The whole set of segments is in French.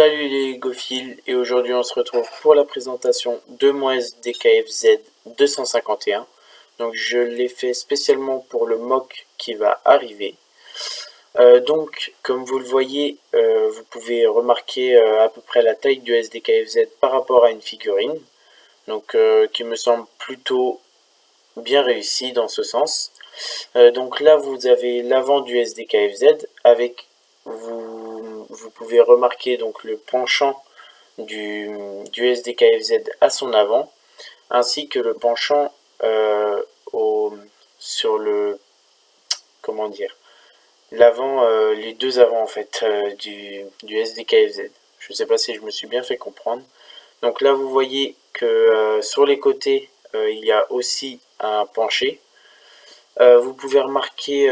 Salut les gophiles, et aujourd'hui on se retrouve pour la présentation de mon SDKFZ 251. Donc je l'ai fait spécialement pour le mock qui va arriver. Donc comme vous le voyez, vous pouvez remarquer à peu près la taille du SDKFZ par rapport à une figurine. Donc qui me semble plutôt bien réussi dans ce sens. Donc là vous avez l'avant du SDKFZ avec vous pouvez remarquer donc le penchant du SDKFZ à son avant, ainsi que le penchant sur le, comment dire, l'avant, les deux avants en fait du SDKFZ. Je ne sais pas si je me suis bien fait comprendre. Donc là vous voyez que sur les côtés il y a aussi un penché. Vous pouvez remarquer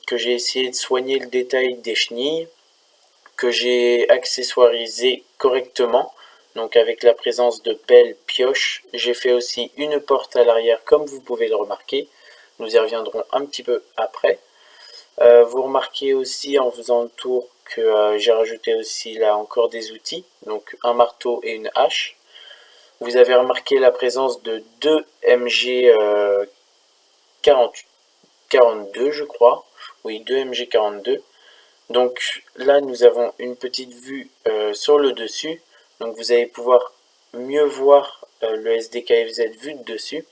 que j'ai essayé de soigner le détail des chenilles, que j'ai accessoirisé correctement, donc avec la présence de pelle, pioche. J'ai fait aussi une porte à l'arrière comme vous pouvez le remarquer. Nous y reviendrons un petit peu après. Vous remarquez aussi en faisant le tour que j'ai rajouté aussi là encore des outils, donc un marteau et une hache. Vous avez remarqué la présence de deux MG 42 je crois, oui 2 MG 42. Donc là nous avons une petite vue sur le dessus, donc vous allez pouvoir mieux voir le SDKFZ vu de dessus.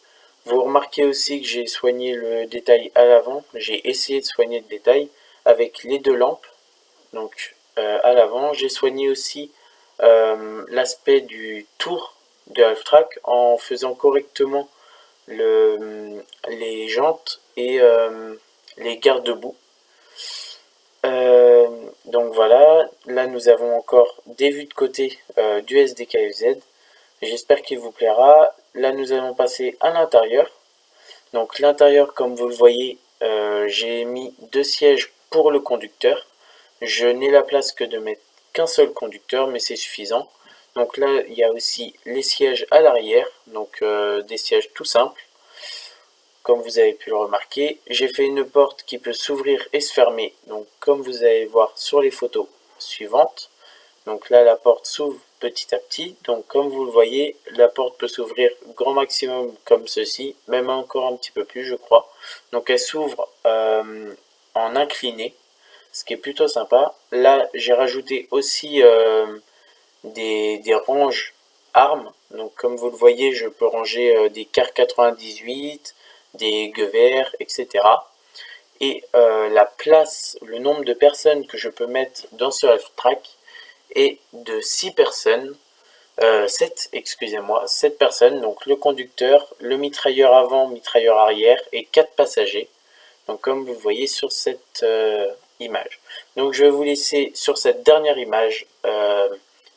Vous remarquez aussi que j'ai soigné le détail à l'avant, j'ai essayé de soigner le détail avec les deux lampes, donc à l'avant. J'ai soigné aussi l'aspect du tour de Halftrack en faisant correctement les jantes et les garde-boue. Donc voilà, là nous avons encore des vues de côté du SDKFZ. J'espère qu'il vous plaira. Là nous allons passer à l'intérieur. Donc l'intérieur, comme vous le voyez, j'ai mis deux sièges pour le conducteur. Je n'ai la place que de mettre qu'un seul conducteur, mais c'est suffisant. Donc là il y a aussi les sièges à l'arrière, donc des sièges tout simples. Comme vous avez pu le remarquer, j'ai fait une porte qui peut s'ouvrir et se fermer, donc comme vous allez voir sur les photos suivantes. Donc là la porte s'ouvre petit à petit, donc comme vous le voyez, la porte peut s'ouvrir grand maximum comme ceci, même encore un petit peu plus je crois. Donc elle s'ouvre en incliné, ce qui est plutôt sympa. Là j'ai rajouté aussi des ranges armes, donc comme vous le voyez je peux ranger des CAR 98, des Gewehr, etc. Et la place, le nombre de personnes que je peux mettre dans ce Halftrack est de 6 personnes, 7, excusez-moi, 7 personnes, donc le conducteur, le mitrailleur avant, mitrailleur arrière et 4 passagers. Donc comme vous voyez sur cette image. Donc je vais vous laisser sur cette dernière image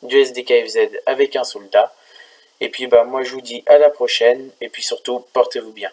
du SDKFZ avec un soldat. Et puis bah moi je vous dis à la prochaine et puis surtout portez-vous bien.